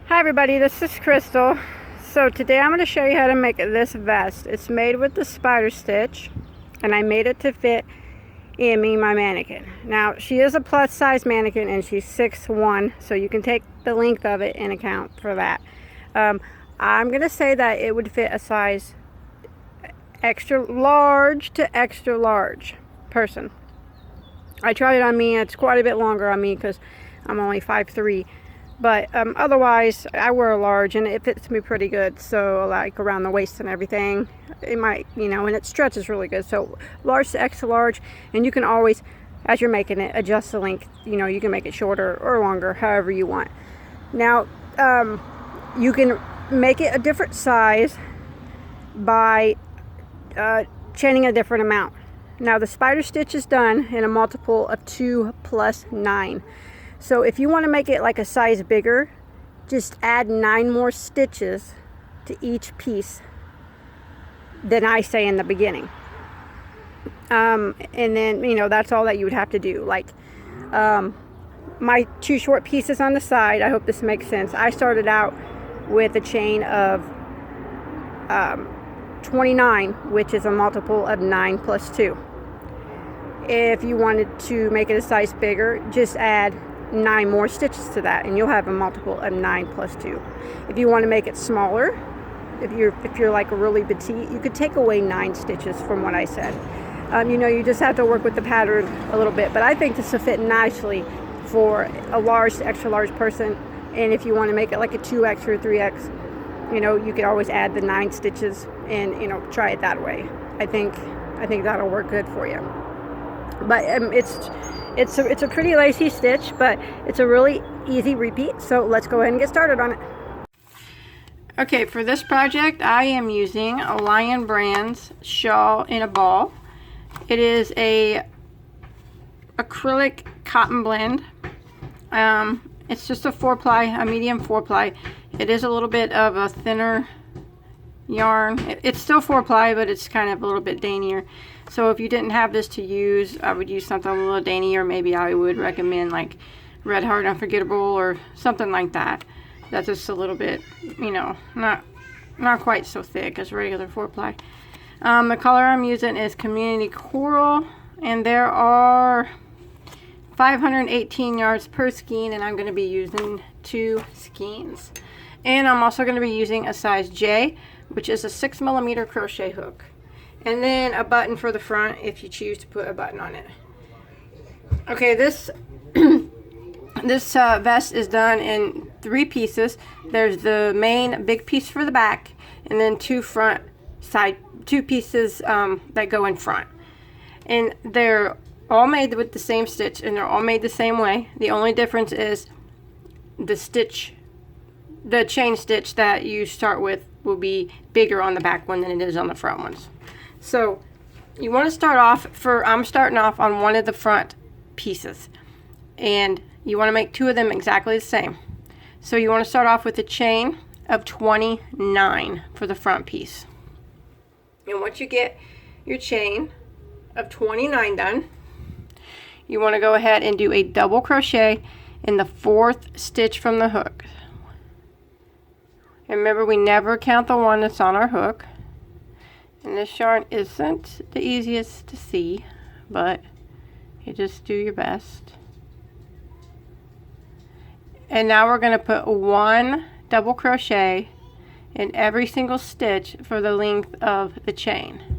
Hi everybody, this is Crystal. So today I'm going to show you how to make this vest. It's made with the spider stitch, and I made it to fit Amy, my mannequin. Now she is a plus size mannequin and she's 6'1", so you can take the length of it in account for that. I'm going to say that it would fit a size extra large to extra large person. I tried it on me. It's quite a bit longer on me because I'm only 5'3". But otherwise, I wear a large and it fits me pretty good. So like around the waist and everything, it might, and it stretches really good. So large to extra large, and you can always, as you're making it, adjust the length. You can make it shorter or longer, however you want. Now, you can make it a different size by chaining a different amount. Now the spider stitch is done in a multiple of 2 plus 9. So if you want to make it like a size bigger, just add 9 more stitches to each piece than I say in the beginning. And then, that's all that you would have to do. Like my 2 short pieces on the side, I hope this makes sense. I started out with a chain of 29, which is a multiple of 9 plus 2. If you wanted to make it a size bigger, just add 9 more stitches to that and you'll have a multiple of 9 plus 2. If you want to make it smaller, if you're like a really petite, you could take away 9 stitches from what I said. You just have to work with the pattern a little bit, but I think this will fit nicely for a large to extra large person. And if you want to make it like a 2x or 3x, you could always add the 9 stitches and try it that way. I think that'll work good for you. But it's a pretty lacy stitch, but it's a really easy repeat. So let's go ahead and get started on it. Okay, for this project I am using a Lion Brands shawl in a ball. It is a acrylic cotton blend. It's just a medium 4-ply. It is a little bit of a thinner yarn. It's still 4-ply, but it's kind of a little bit daintier. So if you didn't have this to use, I would use something a little daintier. Maybe I would recommend like Red Heart Unforgettable or something like that. That's just a little bit, not quite so thick as regular 4-ply. The color I'm using is Community Coral, and there are 518 yards per skein, and I'm going to be using 2 skeins. And I'm also going to be using a size J, which is a 6mm crochet hook. And then a button for the front if you choose to put a button on it. Okay, this this vest is done in 3 pieces. There's the main big piece for the back, and then 2 pieces that go in front. And they're all made with the same stitch, and they're all made the same way. The only difference is the chain stitch that you start with will be bigger on the back one than it is on the front ones. So you want to start off I'm starting off on one of the front pieces, and you want to make 2 of them exactly the same. So you want to start off with a chain of 29 for the front piece. And once you get your chain of 29 done, you want to go ahead and do a double crochet in the 4th stitch from the hook. And remember, we never count the one that's on our hook. And this yarn isn't the easiest to see, but you just do your best. And now we're going to put 1 double crochet in every single stitch for the length of the chain.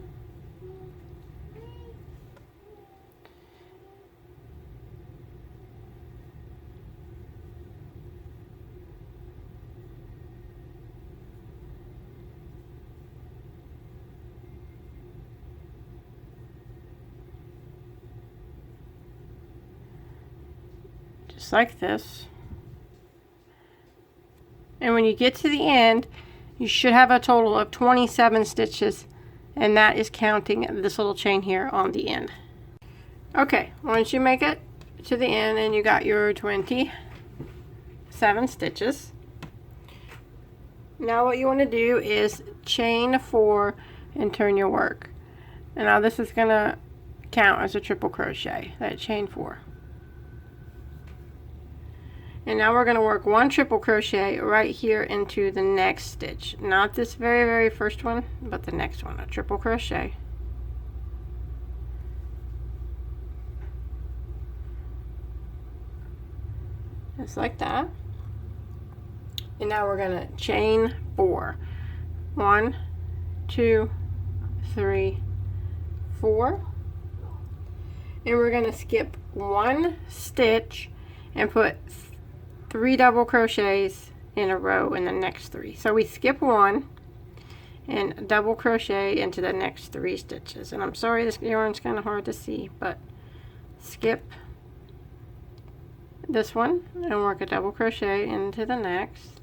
Just like this. And when you get to the end, you should have a total of 27 stitches, and that is counting this little chain here on the end. Okay, once you make it to the end and you got your 27 stitches, now what you want to do is chain 4 and turn your work. And now this is going to count as a triple crochet, that chain 4. And now we're going to work 1 triple crochet right here into the next stitch. Not this very first one, but the next one, a triple crochet. Just like that. And now we're going to chain 4. 1, 2, 3, 4. And we're going to skip 1 stitch and put 3 double crochets in a row in the next 3. So we skip 1 and double crochet into the next 3 stitches. And I'm sorry this yarn's kind of hard to see, but skip this one and work a double crochet into the next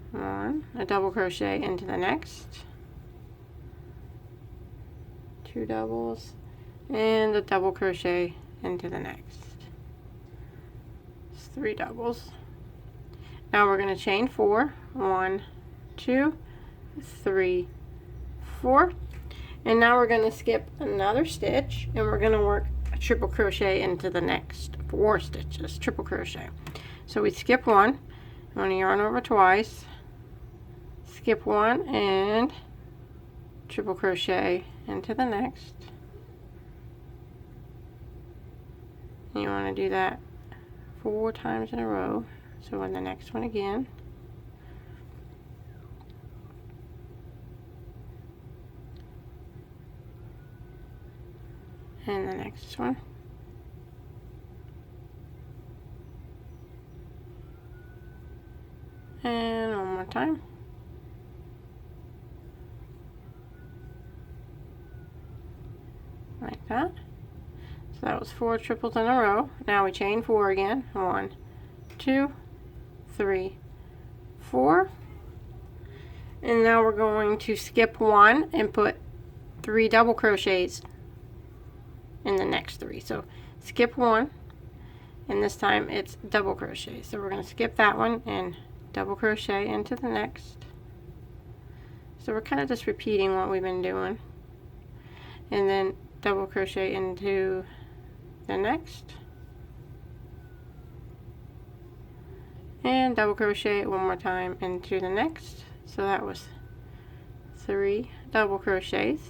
one, a double crochet into the next, 2 doubles, and a double crochet into the next. 3 doubles. Now we're going to chain 4. 1, 2, 3, 4. And now we're going to skip another stitch and we're going to work a triple crochet into the next 4 stitches. Triple crochet. So we skip 1. I'm going to yarn over twice. Skip 1 and triple crochet into the next. And you want to do that 4 times in a row. So in the next one again. And the next one. And one more time. Like that. So that was 4 triples in a row. Now we chain 4 again. 1, 2, 3, 4. And now we're going to skip 1 and put 3 double crochets in the next 3. So skip 1 and this time it's double crochet. So we're going to skip that one and double crochet into the next. So we're kind of just repeating what we've been doing. And then double crochet into the next. And double crochet one more time into the next. So that was 3 double crochets.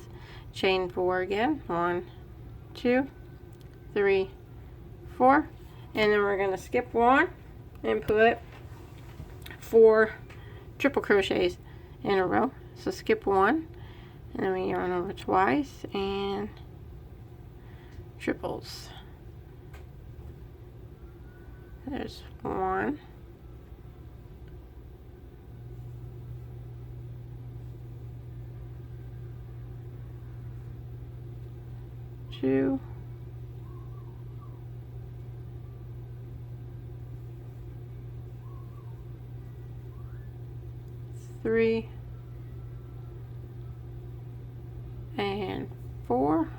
Chain 4 again. 1, 2, 3, 4. And then we're going to skip 1 and put 4 triple crochets in a row. So skip 1 and then we yarn over twice and triples. There's 1, 2, 3, and 4,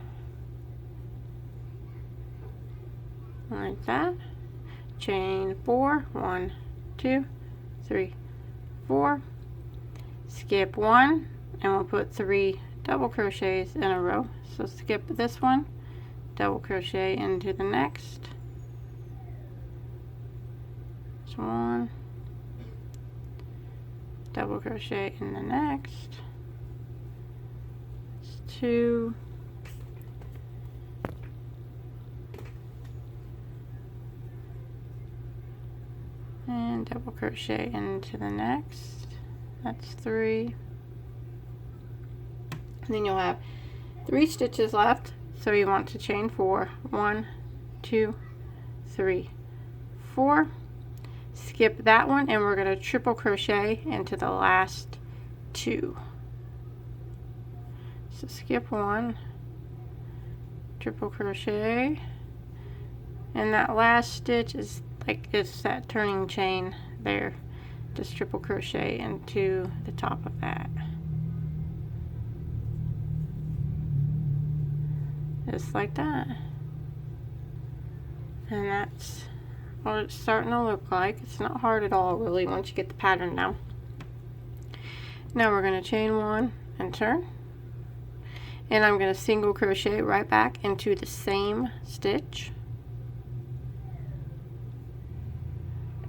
like that. Chain 4, 1, 2, 3, 4. Skip 1 and we'll put 3 double crochets in a row. So skip this one, double crochet into the next. There's 1, double crochet in the next. There's 2, and double crochet into the next. That's 3. And then you'll have 3 stitches left, so you want to chain 4. 1, 2, 3, 4. Skip that one and we're going to triple crochet into the last 2. So skip 1, triple crochet, and that last stitch is like it's that turning chain there. Just triple crochet into the top of that. Just like that. And that's what it's starting to look like. It's not hard at all really once you get the pattern down. Now we're going to chain 1 and turn. And I'm going to single crochet right back into the same stitch.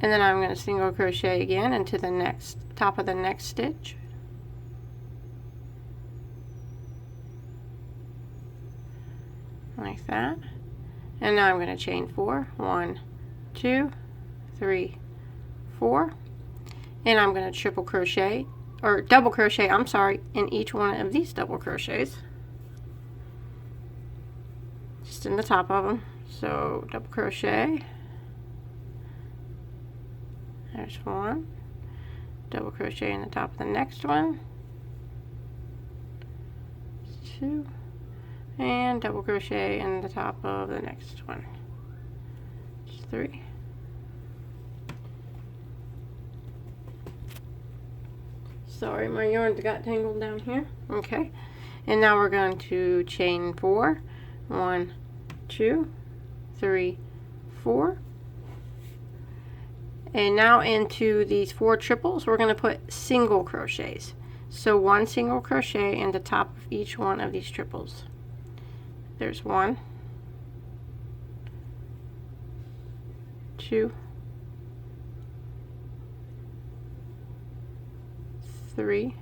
and then I'm going to single crochet again into the next top of the next stitch, like that. And now I'm going to chain 4, 1, 2, 3, 4, and I'm going to triple crochet, or double crochet, I'm sorry, in each one of these double crochets, just in the top of them. So double crochet, there's one, double crochet in the top of the next one, 2, and double crochet in the top of the next one, 3. Sorry, my yarn got tangled down here. Okay, and now we're going to chain 4, 1, 2, 3, 4. And now into these 4 triples, we're going to put single crochets. So 1 single crochet in the top of each one of these triples. There's 1, 2, 3,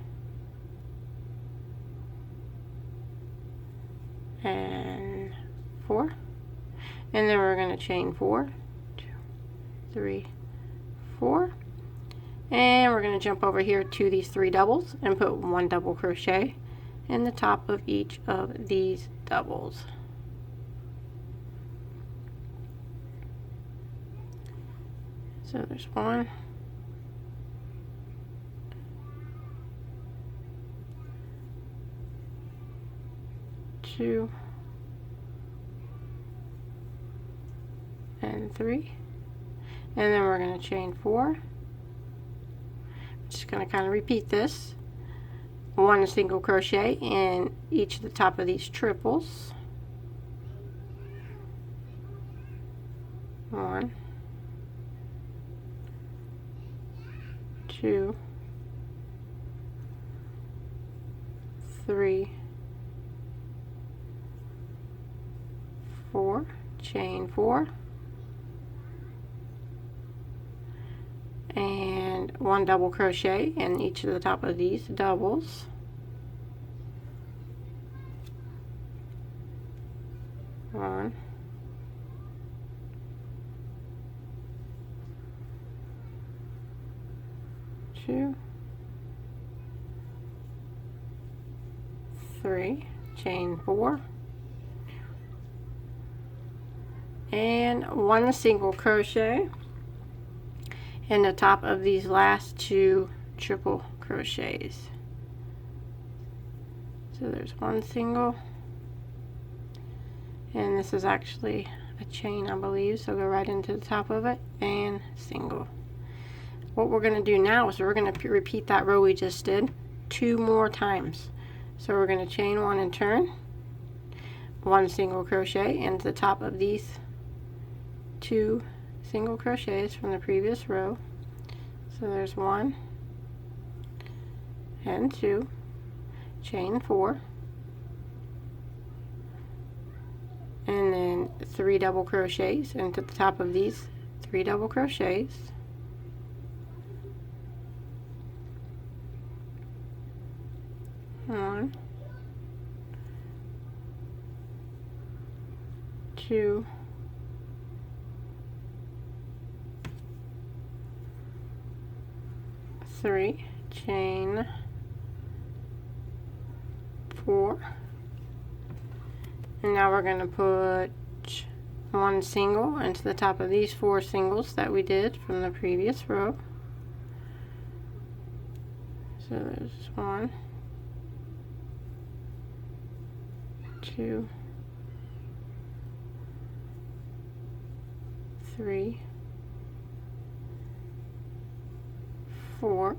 and 4, and then we're going to chain 4, 2, 3, 4, and we're going to jump over here to these 3 doubles and put 1 double crochet in the top of each of these doubles. So there's 1, 2, and 3, and then we're going to chain 4. Just going to kind of repeat this. 1 single crochet in each of the top of these triples. 1, 2, 3, 4, chain 4, and 1 double crochet in each of the top of these doubles. 1, 2, 3, chain 4, and 1 single crochet in the top of these last 2 triple crochets. So there's 1 single, and this is actually a chain, I believe, so go right into the top of it and single. What we're going to do now is we're going to repeat that row we just did 2 more times. So we're going to chain 1 and turn, 1 single crochet into the top of these 2 single crochets from the previous row. So there's 1 and 2, chain 4, and then 3 double crochets into the top of these 3 double crochets. 1, 2, 3, chain 4, and now we're going to put 1 single into the top of these 4 singles that we did from the previous row. So there's 1, 2, 3, 4,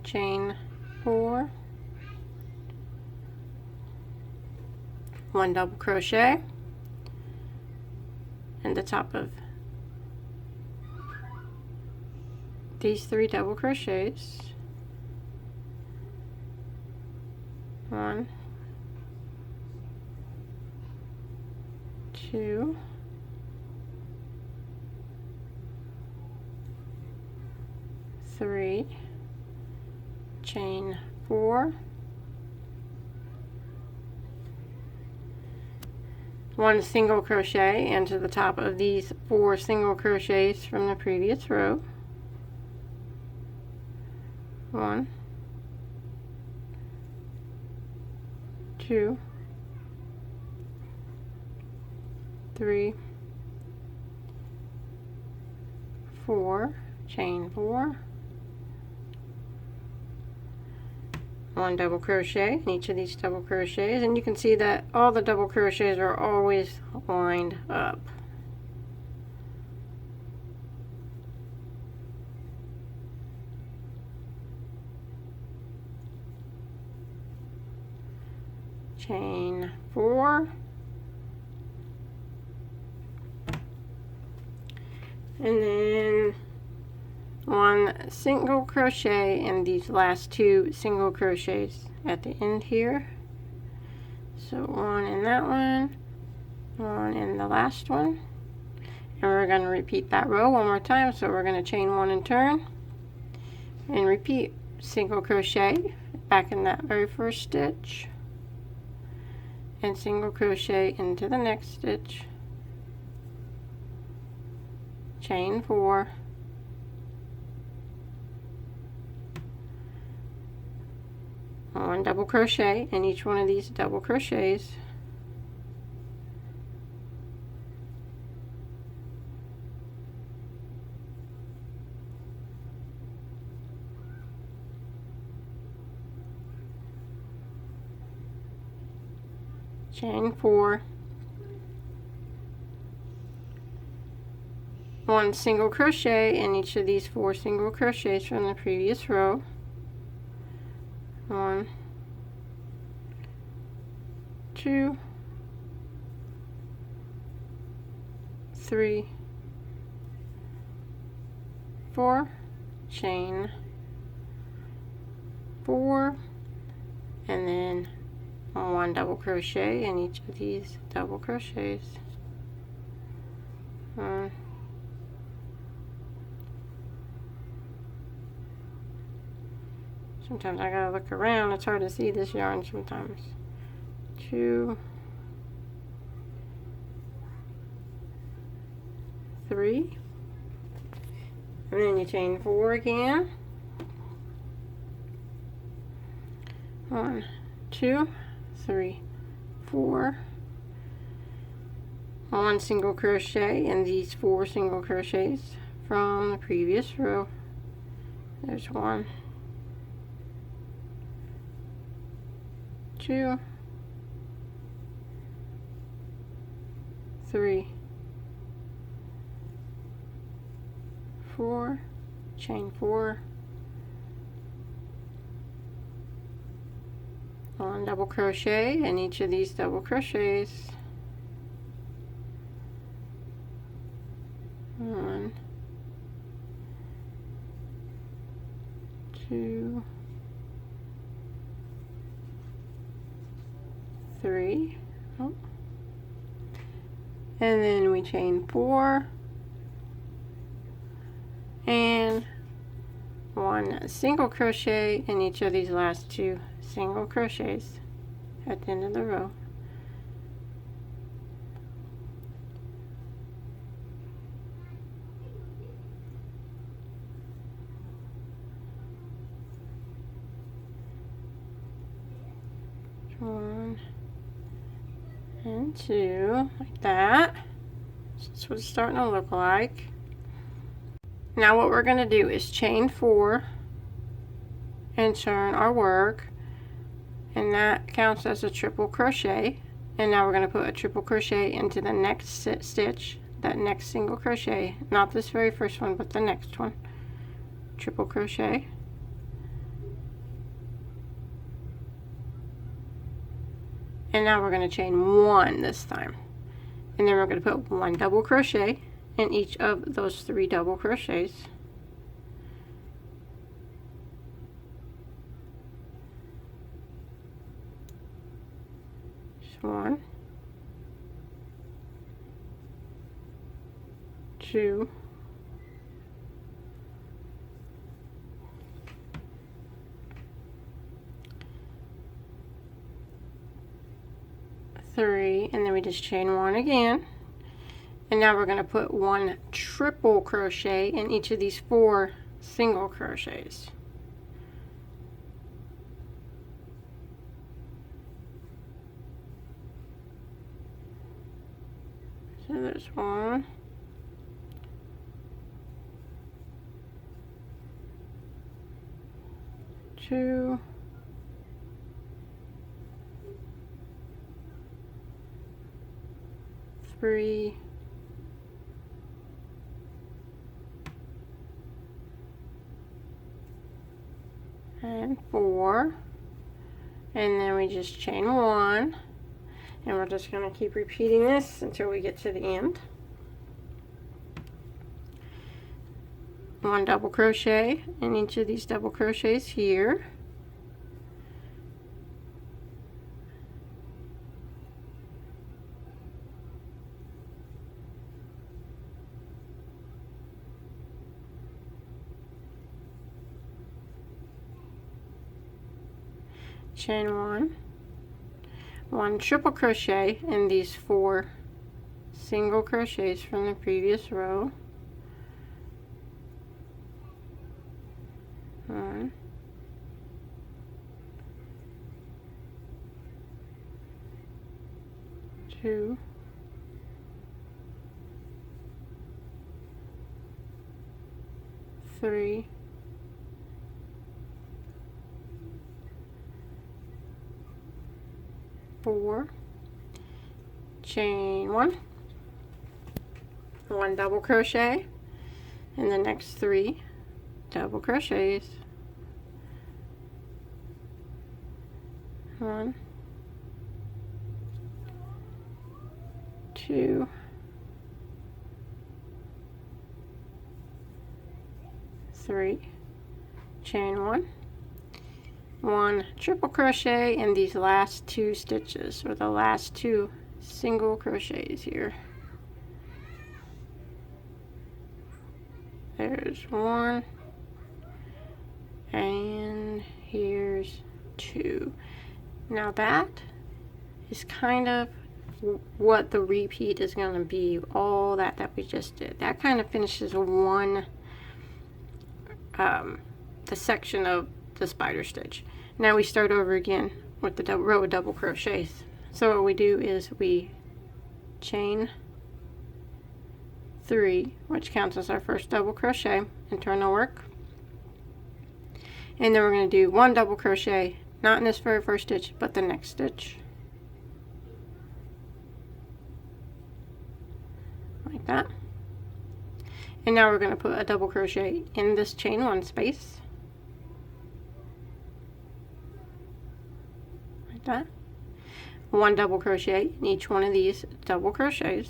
chain 4, 1 double crochet in the top of these 3 double crochets. 1, 2, 3, chain 4, 1 single crochet into the top of these 4 single crochets from the previous row. 1, 2, 3, 4, chain 4, 1 double crochet in each of these double crochets, and you can see that all the double crochets are always lined up. Chain 4, and then 1 single crochet in these last 2 single crochets at the end here. So 1 in that one, 1 in the last one, and we're going to repeat that row one more time. So we're going to chain 1 and turn and repeat single crochet back in that very first stitch and single crochet into the next stitch, chain 4, one double crochet in each one of these double crochets, chain 4, 1 single crochet in each of these 4 single crochets from the previous row, 1, 2, 3, 4, chain 4, and then 1 double crochet in each of these double crochets. 1, sometimes I gotta look around, it's hard to see this yarn sometimes. 2, 3, and then you chain 4 again. 1, 2, 3, 4, 1 single crochet in these 4 single crochets from the previous row. There's 1, 2, 3, 4, chain 4, 1 double crochet in each of these double crochets, 1, 2, 3, oh, and then we chain 4 and 1 single crochet in each of these last 2 single crochets at the end of the row. One and 2, like that. That's what it's starting to look like. Now what we're going to do is chain 4 and turn our work, and that counts as a triple crochet. And now we're going to put a triple crochet into the next stitch, that next single crochet, not this very first one but the next one. Triple crochet, and now we're going to chain 1 this time, and then we're going to put 1 double crochet in each of those 3 double crochets. Just 1, 2, 3, and then we just chain 1 again. And now we're going to put 1 triple crochet in each of these 4 single crochets. So there's 1, 2, 3, and 4, and then we just chain 1, and we're just going to keep repeating this until we get to the end. 1 double crochet in each of these double crochets here. Chain 1, 1 triple crochet in these 4 single crochets from the previous row. 1, 2, 3, 4, chain 1, 1 double crochet in the next 3 double crochets. 1, 2, 3, chain 1, 1 triple crochet in these last 2 stitches, or the last 2 single crochets here. There's 1, and here's 2. Now that is kind of what the repeat is going to be, all that we just did. That kind of finishes one the section of the spider stitch. Now we start over again with the row of double crochets. So what we do is we chain 3, which counts as our first double crochet, internal work, and then we're going to do 1 double crochet, not in this very first stitch, but the next stitch, like that. And now we're going to put a double crochet in this chain 1 space, like that. 1 double crochet in each one of these double crochets.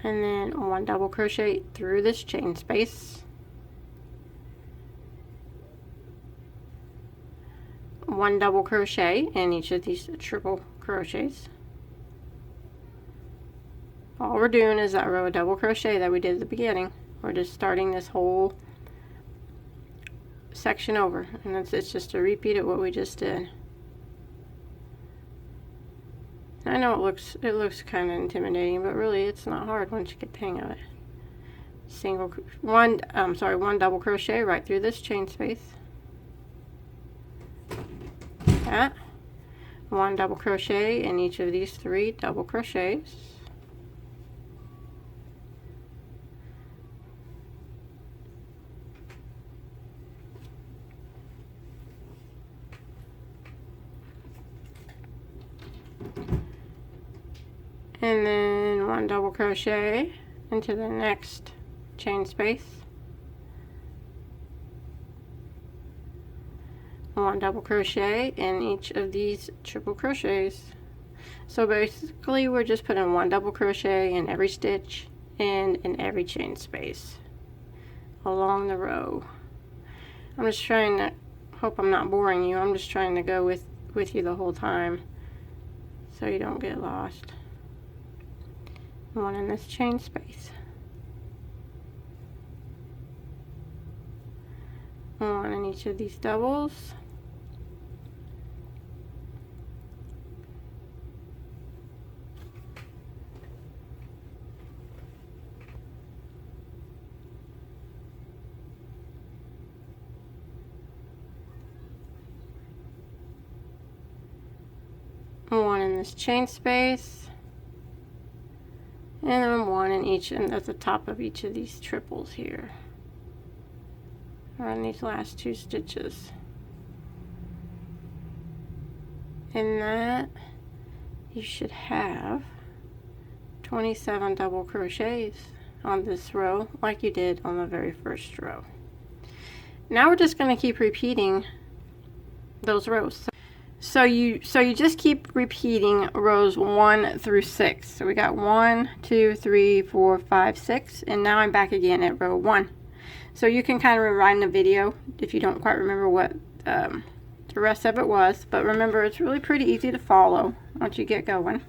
And then 1 double crochet through this chain space, 1 double crochet in each of these triple crochets. All we're doing is that row of double crochet that we did at the beginning. We're just starting this whole section over, and it's just a repeat of what we just did. I know it looks kind of intimidating, but really it's not hard once you get the hang of it. One double crochet right through this chain space. That. 1 double crochet in each of these 3 double crochets. And then 1 double crochet into the next chain space, 1 double crochet in each of these triple crochets. So basically we're just putting 1 double crochet in every stitch and in every chain space along the row. I'm just trying to hope I'm not boring you. I'm just trying to go with you the whole time so you don't get lost. One in this chain space. One in each of these doubles. One in this chain space, and then one in each, and at the top of each of these triples here, on these last 2 stitches. And that, you should have 27 double crochets on this row like you did on the very first row. Now we're just going to keep repeating those rows. So you just keep repeating rows 1 through 6. So we got 1, 2, 3, 4, 5, 6, and now I'm back again at row 1. So you can kind of rewind the video if you don't quite remember what the rest of it was. But remember, it's really pretty easy to follow once you get going.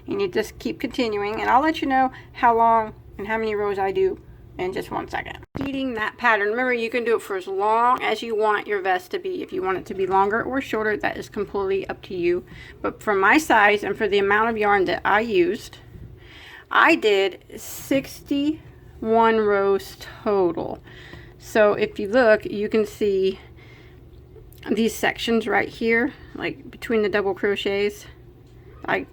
And you just keep continuing, and I'll let you know how long and how many rows I do in just 1 second. Repeating that pattern. Remember, you can do it for as long as you want your vest to be. If you want it to be longer or shorter, that is completely up to you. But for my size and for the amount of yarn that I used, I did 61 rows total. So if you look, you can see these sections right here, like between the double crochets, like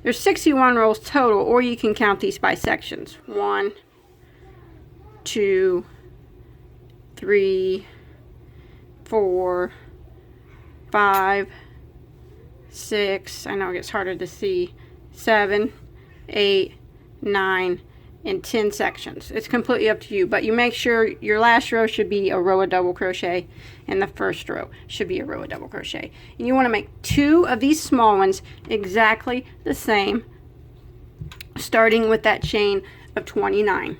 there's 61 rows total, or you can count these by sections. 1, 2, 3, 4, 5, 6, I know it gets harder to see, 7, 8, 9, and 10 sections. It's completely up to you, but you make sure your last row should be a row of double crochet and the first row should be a row of double crochet. And you want to make 2 of these small ones exactly the same, starting with that chain of 29.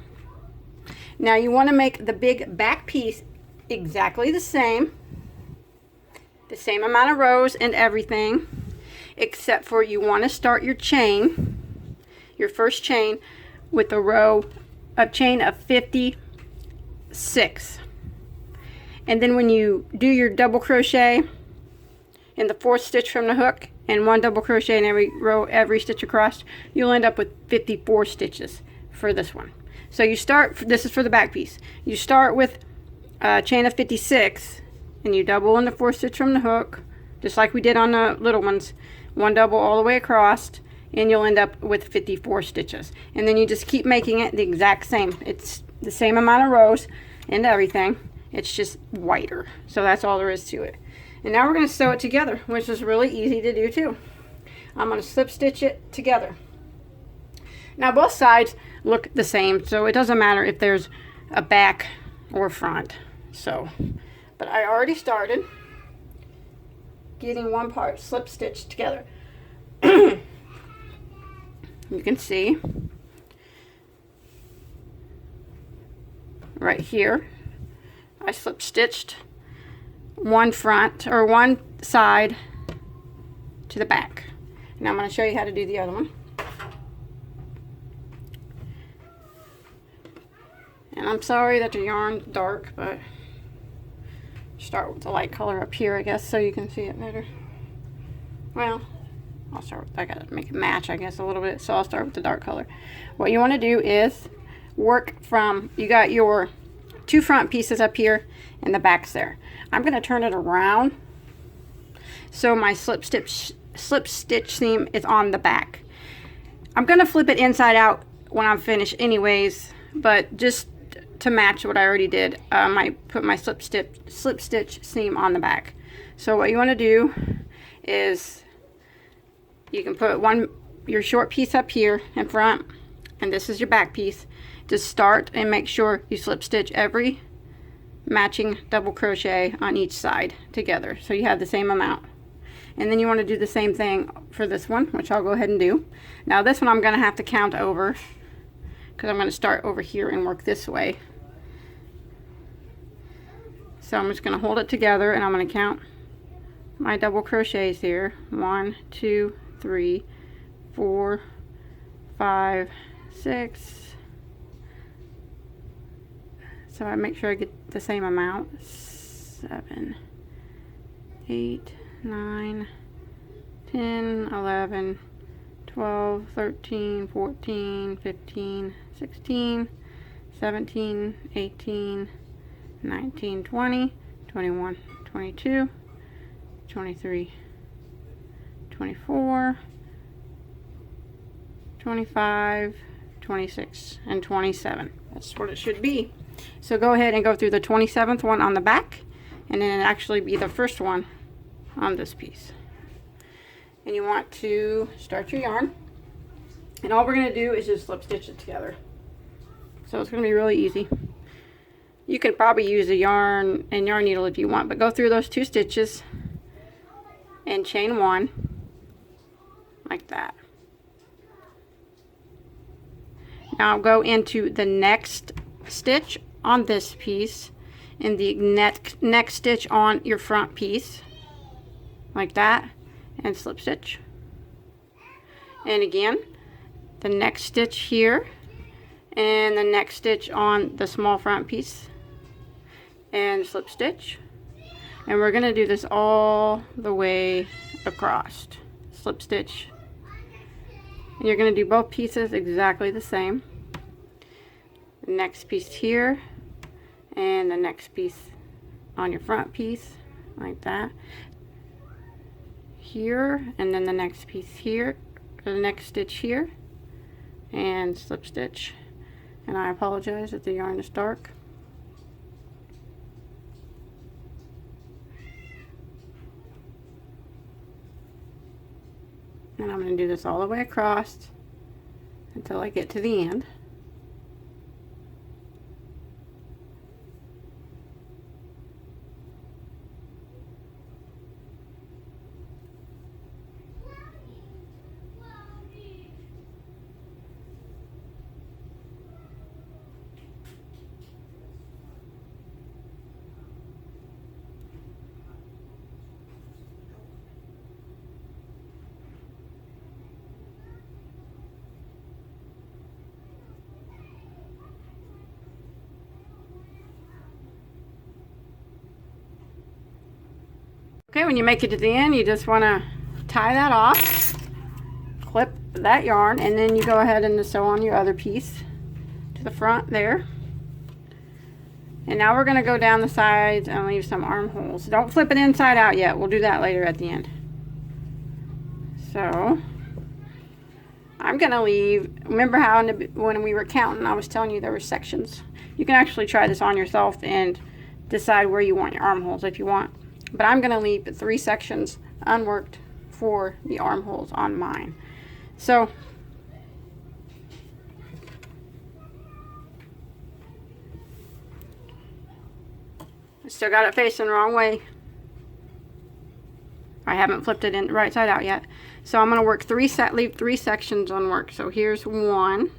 Now you want to make the big back piece exactly the same amount of rows and everything, except for you want to start your chain, your first chain, with a chain of 56. And then when you do your double crochet in the 4th stitch from the hook and 1 double crochet in every row, every stitch across, you'll end up with 54 stitches for this one. So you start, this is for the back piece, you start with a chain of 56 and you double in the 4th stitch from the hook, just like we did on the little ones, 1 double all the way across, and you'll end up with 54 stitches. And then you just keep making it the exact same. It's the same amount of rows and everything, it's just wider. So that's all there is to it. And now we're going to sew it together, which is really easy to do too. I'm going to slip stitch it together. Now both sides look the same, so it doesn't matter if there's a back or front. So, but I already started getting one part slip stitched together. You can see right here I slip stitched one front or one side to the back. Now I'm going to show you how to do the other one. And I'm sorry that the yarn's dark, but start with the light color up here, I guess, so you can see it better. Well, I'll start with, I gotta make it match, I guess, a little bit, so I'll start with the dark color. What you want to do is work from, you got your 2 front pieces up here and the back's there. I'm going to turn it around so my slip stitch seam is on the back. I'm going to flip it inside out when I'm finished anyways, but just to match what I already did, I put my slip stitch seam on the back. So what you want to do is you can put your short piece up here in front, and this is your back piece. Just start and make sure you slip stitch every matching double crochet on each side together, so you have the same amount. And then you want to do the same thing for this one, which I'll go ahead and do. Now this one I'm going to have to count over, because I'm going to start over here and work this way. So I'm just going to hold it together and I'm going to count my double crochets here. 1, 2, 3, 4, 5, 6. So I make sure I get the same amount. 7, 8, 9, 10, 11, 12, 13, 14, 15, 16, 17, 18, 19, 20, 21, 22, 23, 24, 25, 26, and 27. That's what it should be. So go ahead and go through the 27th one on the back, and then it'll actually be the first one on this piece. And you want to start your yarn, and all we're going to do is just slip stitch it together. So it's going to be really easy. You can probably use a yarn and yarn needle if you want, but go through those 2 stitches and chain 1 like that. Now go into the next stitch on this piece and the next stitch on your front piece like that, and slip stitch. And again, the next stitch here and the next stitch on the small front piece and slip stitch. And we're going to do this all the way across. Slip stitch. And you're going to do both pieces exactly the same. The next piece here and the next piece on your front piece like that. Here, and then the next piece here, or the next stitch here, and slip stitch. And I apologize if the yarn is dark. And I'm going to do this all the way across until I get to the end. Okay, when you make it to the end, you just want to tie that off, clip that yarn, and then you go ahead and sew on your other piece to the front there. And now we're going to go down the sides and leave some armholes. Don't flip it inside out yet. We'll do that later at the end. So I'm going to leave, remember how when we were counting, I was telling you there were sections. You can actually try this on yourself and decide where you want your armholes if you want. But I'm going to leave 3 sections unworked for the armholes on mine. So I still got it facing the wrong way. I haven't flipped it in the right side out yet. So I'm going to work leave 3 sections unworked. So here's 1.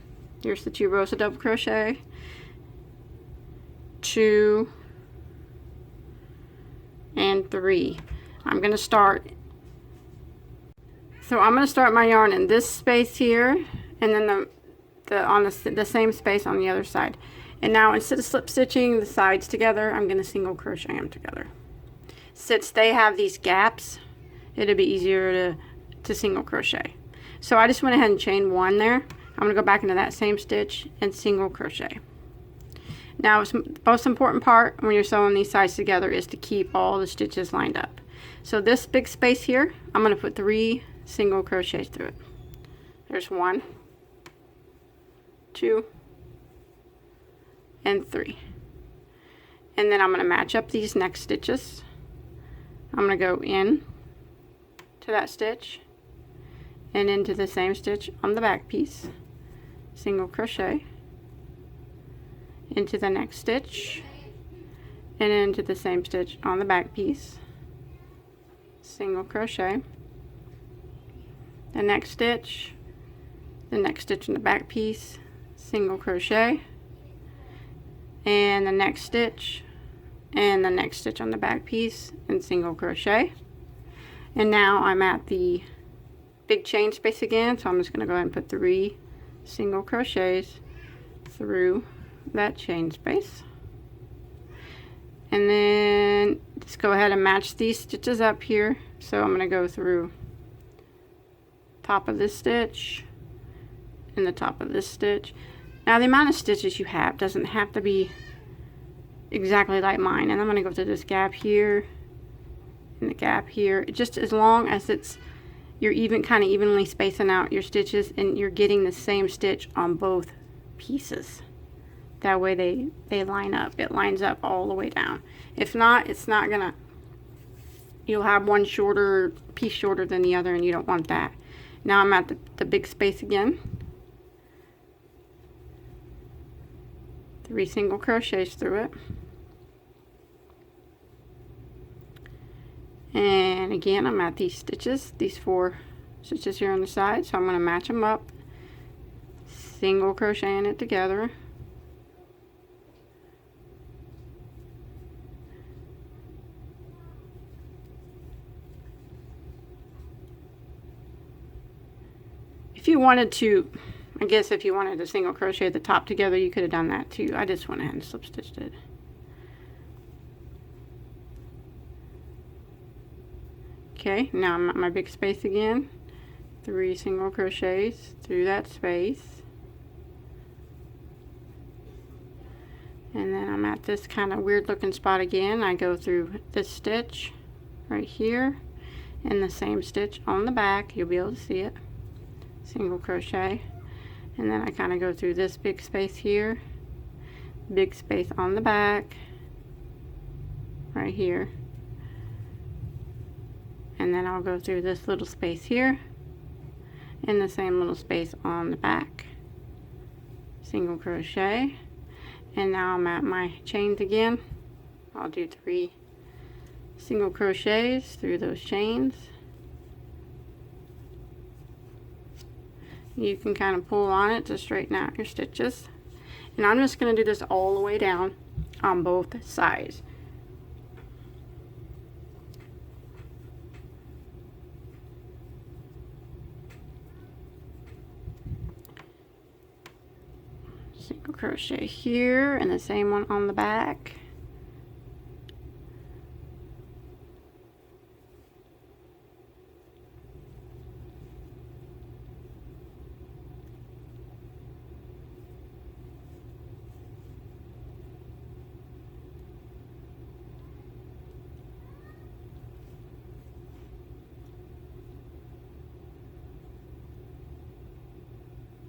Here's the 2 rows of double crochet. 2 and 3. I'm going to start. So I'm going to start my yarn in this space here, and then the same space on the other side. And now instead of slip stitching the sides together, I'm going to single crochet them together. Since they have these gaps, it'll be easier to single crochet. So I just went ahead and chain 1 there. I'm going to go back into that same stitch and single crochet. Now, the most important part when you're sewing these sides together is to keep all the stitches lined up. So this big space here, I'm going to put 3 single crochets through it. There's 1, 2, and 3. And then I'm going to match up these next stitches. I'm going to go in to that stitch and into the same stitch on the back piece, single crochet, into the next stitch, and into the same stitch on the back piece, single crochet, the next stitch in the back piece, single crochet, and the next stitch and the next stitch on the back piece and single crochet. And now I'm at the big chain space again, so I'm just going to go ahead and put 3 single crochets through that chain space. And then just go ahead and match these stitches up here. So I'm going to go through top of this stitch and the top of this stitch. Now the amount of stitches you have doesn't have to be exactly like mine, and I'm going to go through this gap here and the gap here, just as long as you're kind of evenly spacing out your stitches and you're getting the same stitch on both pieces. That way they line up. It lines up all the way down. If not, it's not gonna, you'll have one piece shorter than the other, and you don't want that. Now I'm at the big space again. 3 single crochets through it. And again, I'm at these stitches, these 4 stitches here on the side, so I'm going to match them up, single crocheting it together. If you wanted to, I guess if you wanted to single crochet the top together, you could have done that too. I just went ahead and slip stitched it. Okay, now I'm at my big space again. 3 single crochets through that space. And then I'm at this kind of weird looking spot again. I go through this stitch right here and the same stitch on the back. You'll be able to see it. Single crochet. And then I kind of go through this big space here. Big space on the back. Right here. And then I'll go through this little space here and the same little space on the back. Single crochet. And now I'm at my chains again. I'll do 3 single crochets through those chains. You can kind of pull on it to straighten out your stitches. And I'm just going to do this all the way down on both sides. Single crochet here and the same one on the back.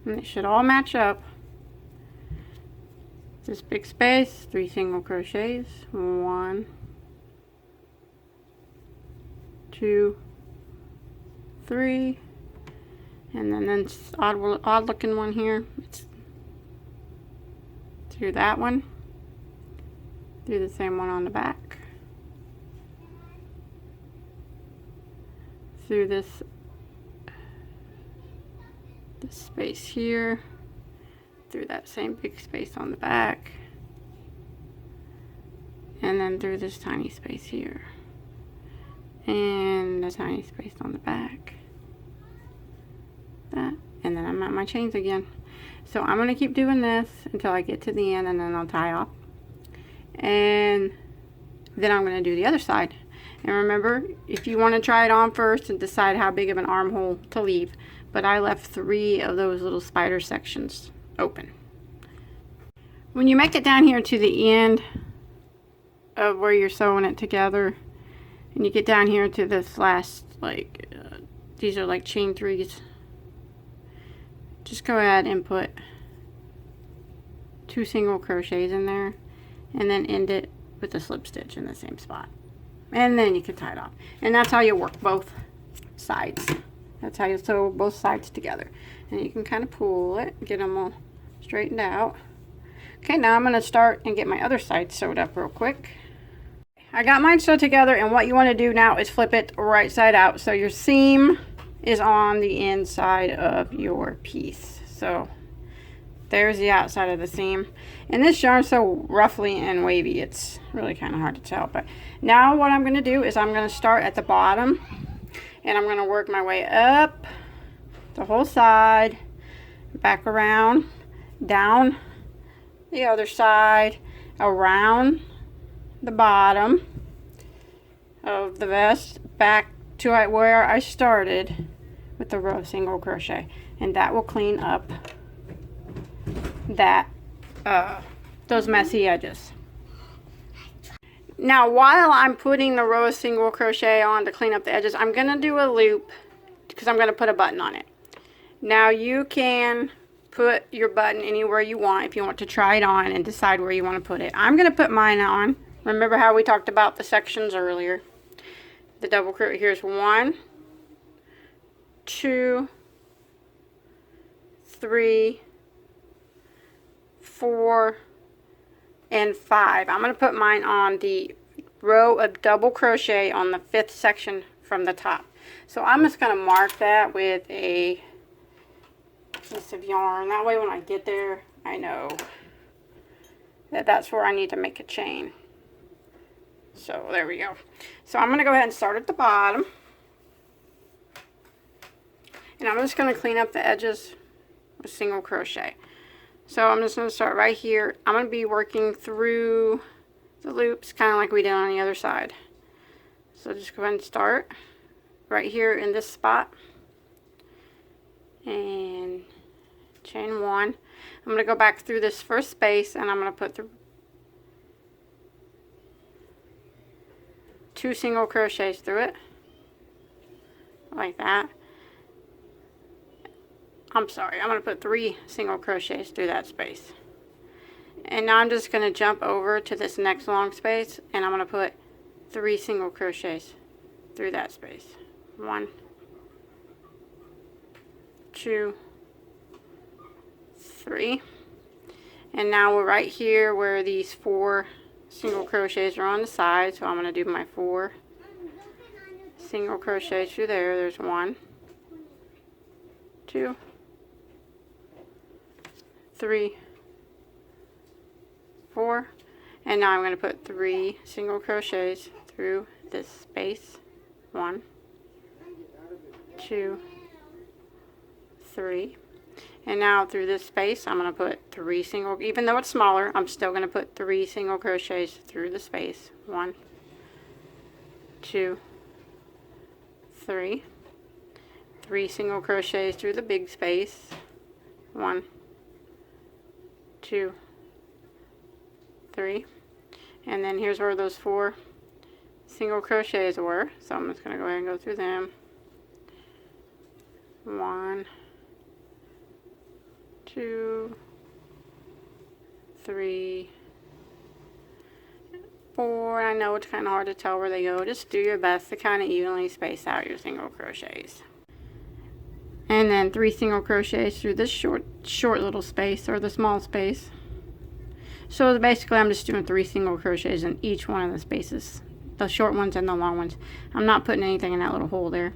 And they should all match up. This big space, 3 single crochets, 1, 2, 3, and then this odd looking one here, it's through that one, through the same one on the back, through this space here, through that same big space on the back, and then through this tiny space here, and a tiny space on the back, that, and then I'm at my chains again. So I'm going to keep doing this until I get to the end, and then I'll tie off, and then I'm going to do the other side. And remember, if you want to try it on first and decide how big of an armhole to leave, but I left 3 of those little spider sections open. When you make it down here to the end of where you're sewing it together, and you get down here to this last, these are like chain 3s, just go ahead and put 2 single crochets in there, and then end it with a slip stitch in the same spot, and then you can tie it off. And that's how you work both sides. That's how you sew both sides together. And you can kind of pull it, get them all straightened out. Okay, now I'm going to start and get my other side sewed up real quick. I got mine sewed together, and what you want to do now is flip it right side out, so your seam is on the inside of your piece. So there's the outside of the seam. And this yarn's so roughly and wavy, it's really kind of hard to tell. But now what I'm going to do is I'm going to start at the bottom, and I'm going to work my way up the whole side, back around, down the other side, around the bottom of the vest, back to where I started with the row of single crochet, and that will clean up that those messy edges. Now while I'm putting the row of single crochet on to clean up the edges, I'm going to do a loop because I'm going to put a button on it. Now you can put your button anywhere you want if you want to try it on and decide where you want to put it. I'm going to put mine on. Remember how we talked about the sections earlier? The double crochet, here's 1, 2, 3, 4, and 5. I'm going to put mine on the row of double crochet on the 5th section from the top. So I'm just going to mark that with a piece of yarn. That way when I get there, I know that that's where I need to make a chain. So there we go. So I'm going to go ahead and start at the bottom. And I'm just going to clean up the edges with single crochet. So I'm just going to start right here. I'm going to be working through the loops kind of like we did on the other side. So just go ahead and start right here in this spot. And chain 1. I'm going to go back through this first space, and I'm going to put 2 single crochets through it, like that. I'm sorry, I'm going to put 3 single crochets through that space. And now I'm just going to jump over to this next long space, and I'm going to put 3 single crochets through that space. 1, 2, 3. And now we're right here where these 4 single crochets are on the side, so I'm going to do my 4 single crochets through there. There's 1, 2, 3, 4, and now I'm going to put 3 single crochets through this space. 1, 2, 3. And now through this space, I'm going to put 3 single, even though it's smaller, I'm still going to put 3 single crochets through the space. 1, 2, 3. 3 single crochets through the big space. 1, 2, 3. And then here's where those 4 single crochets were. So I'm just going to go ahead and go through them. 1, 2, 3, 4. I know it's kind of hard to tell where they go. Just do your best to kind of evenly space out your single crochets. And then 3 single crochets through this short little space, or the small space. So basically I'm just doing 3 single crochets in each one of the spaces, the short ones and the long ones. I'm not putting anything in that little hole there,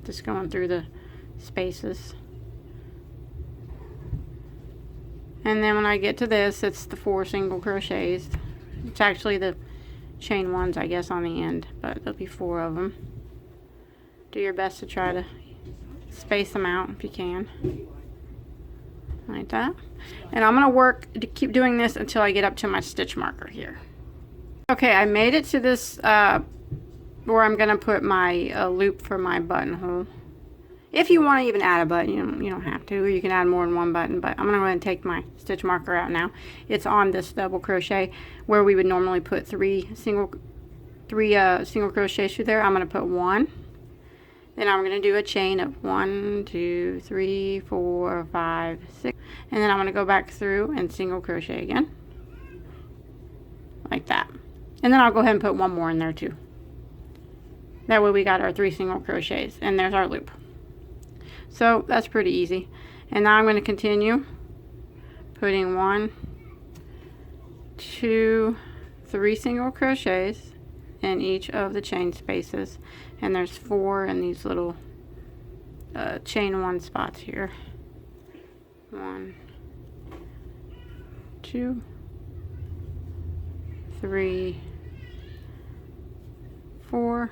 just going through the spaces. And then when I get to this, it's the 4 single crochets. It's actually the chain ones, I guess, on the end, but there'll be 4 of them. Do your best to try to space them out if you can, like that. And I'm going to work to keep doing this until I get up to my stitch marker here. Okay, I made it to this where I'm going to put my loop for my buttonhole. If you want to even add a button, you don't have to, or you can add more than one button, but I'm going to go ahead and take my stitch marker out now. It's on this double crochet where we would normally put 3 single crochets through there. I'm going to put 1. Then I'm going to do a chain of 1, 2, 3, 4, 5, 6. And then I'm going to go back through and single crochet again. Like that. And then I'll go ahead and put 1 more in there too. That way we got our 3 single crochets. And there's our loop. So that's pretty easy. And now I'm going to continue putting 1, 2, 3 single crochets in each of the chain spaces, and there's 4 in these little chain 1 spots here. 1, 2, 3, 4,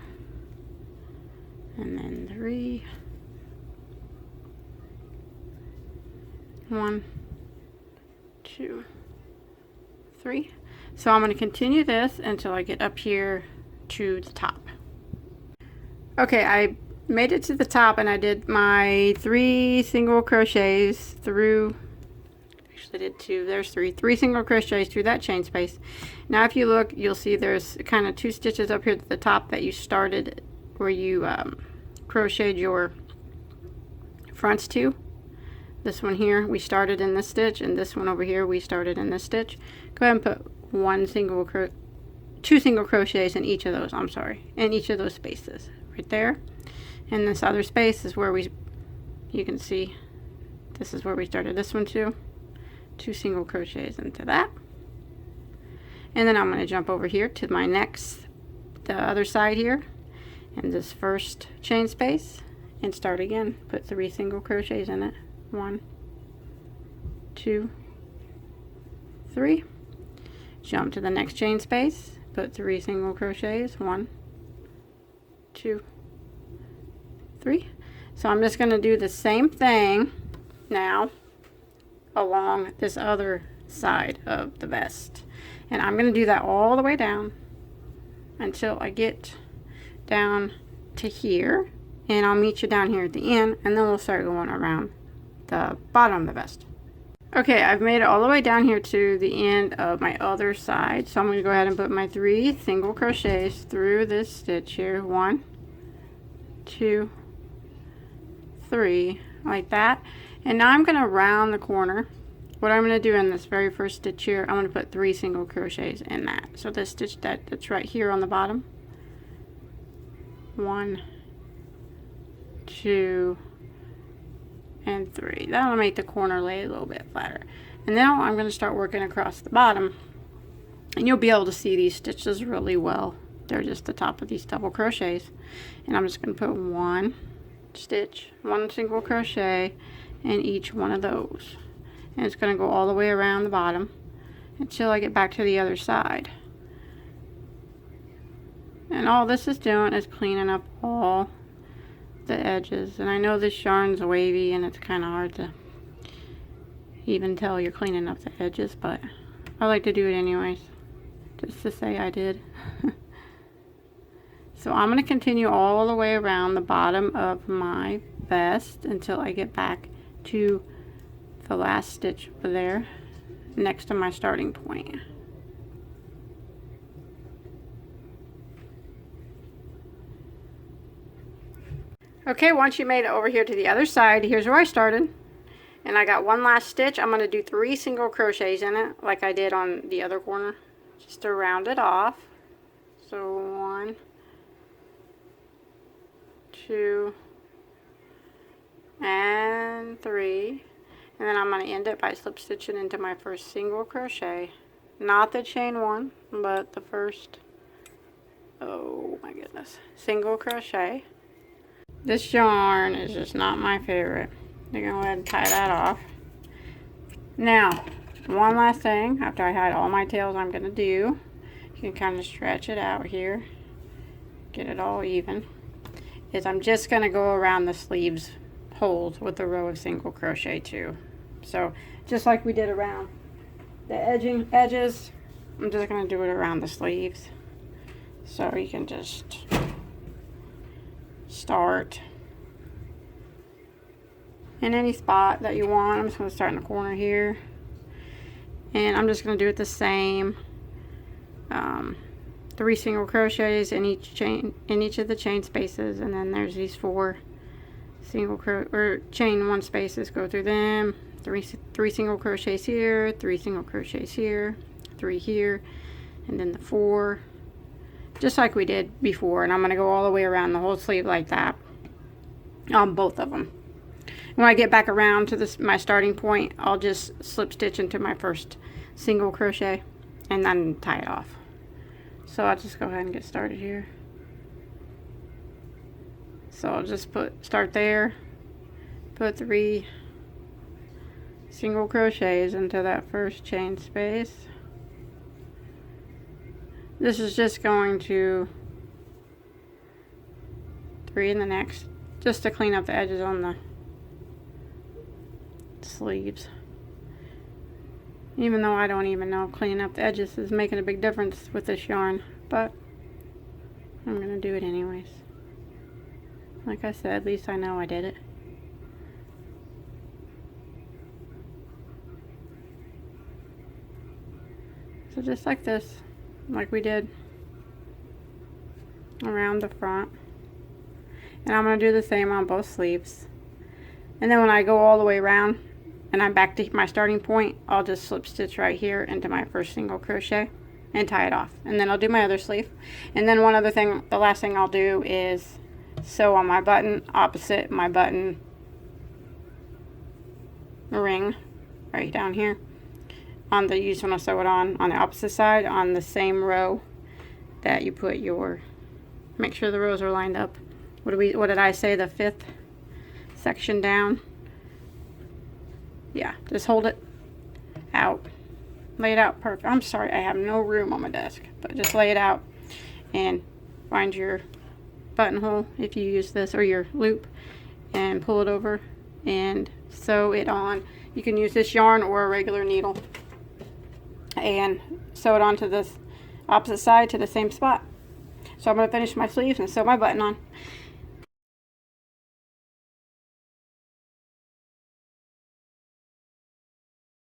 and then 3, 1, 2, 3. So I'm going to continue this until I get up here to the top. Okay, I made it to the top and I did my 3 single crochets through, actually did 2, there's 3 single crochets through that chain space. Now if you look, you'll see there's kind of 2 stitches up here at the top that you started where you crocheted your fronts to. This one here we started in this stitch, and this one over here we started in this stitch. Go ahead and put 2 single crochets in each of those, in each of those spaces right there. And this other space is where you can see this is where we started this one too. 2 single crochets into that. And then I'm going to jump over here to the other side here, in this first chain space, and start again. Put 3 single crochets in it. 1, 2, 3. Jump to the next chain space, put 3 single crochets. 1, 2, 3. So I'm just going to do the same thing now along this other side of the vest, and I'm going to do that all the way down until I get down to here, and I'll meet you down here at the end, and then we'll start going around the bottom of the vest. Okay, I've made it all the way down here to the end of my other side, so I'm going to go ahead and put my 3 single crochets through this stitch here. 1, 2, 3, like that. And now I'm going to round the corner. What I'm going to do in this very first stitch here, I'm going to put 3 single crochets in that. So this stitch that's right here on the bottom. 1, 2, and 3. That'll make the corner lay a little bit flatter. And now I'm going to start working across the bottom, and you'll be able to see these stitches really well. They're just the top of these double crochets, and I'm just going to put 1 stitch, 1 single crochet in each one of those, and it's going to go all the way around the bottom until I get back to the other side. And all this is doing is cleaning up all the edges. And I know this yarn's wavy and it's kind of hard to even tell you're cleaning up the edges, but I like to do it anyways, just to say I did. So I'm going to continue all the way around the bottom of my vest until I get back to the last stitch over there next to my starting point. Okay, once you made it over here to the other side, here's where I started. And I got one last stitch. I'm going to do 3 single crochets in it like I did on the other corner, just to round it off. So 1, 2, and 3. And then I'm going to end it by slip stitching into my first single crochet. Not the chain 1, but the first, oh my goodness, single crochet. This yarn is just not my favorite. I'm going to go ahead and tie that off. Now, one last thing after I hide all my tails I'm going to do. You can kind of stretch it out here. Get it all even. Is I'm just going to go around the sleeves holes with a row of single crochet too. So, just like we did around the edges, I'm just going to do it around the sleeves. So you can just start in any spot that you want. I'm just going to start in the corner here, and I'm just going to do it the same 3 single crochets in each of the chain spaces, and then there's these 4 chain 1 spaces. Go through them. 3 single crochets here, 3 single crochets here, 3 here, and then the 4, just like we did before. And I'm going to go all the way around the whole sleeve like that on both of them. When I get back around to my starting point, I'll just slip stitch into my first single crochet and then tie it off. So I'll just go ahead and get started here. So I'll just start there, put 3 single crochets into that first chain space. This is just going to 3 in the next, just to clean up the edges on the sleeves. Even though I don't even know cleaning up the edges is making a big difference with this yarn, but I'm gonna do it anyways. Like I said, at least I know I did it. So just like this, like we did around the front. And I'm going to do the same on both sleeves. And then when I go all the way around and I'm back to my starting point, I'll just slip stitch right here into my first single crochet and tie it off. And then I'll do my other sleeve. And then one other thing, the last thing I'll do is sew on my button opposite my button ring right down here. On the, you just want to sew it on the opposite side on the same row that you put your, make sure the rows are lined up. What did I say, the 5th section down? Yeah, just hold it out, lay it out perfect. I'm sorry, I have no room on my desk, but just lay it out and find your buttonhole if you use this, or your loop, and pull it over and sew it on. You can use this yarn or a regular needle and sew it onto this opposite side to the same spot. So I'm going to finish my sleeves and sew my button on.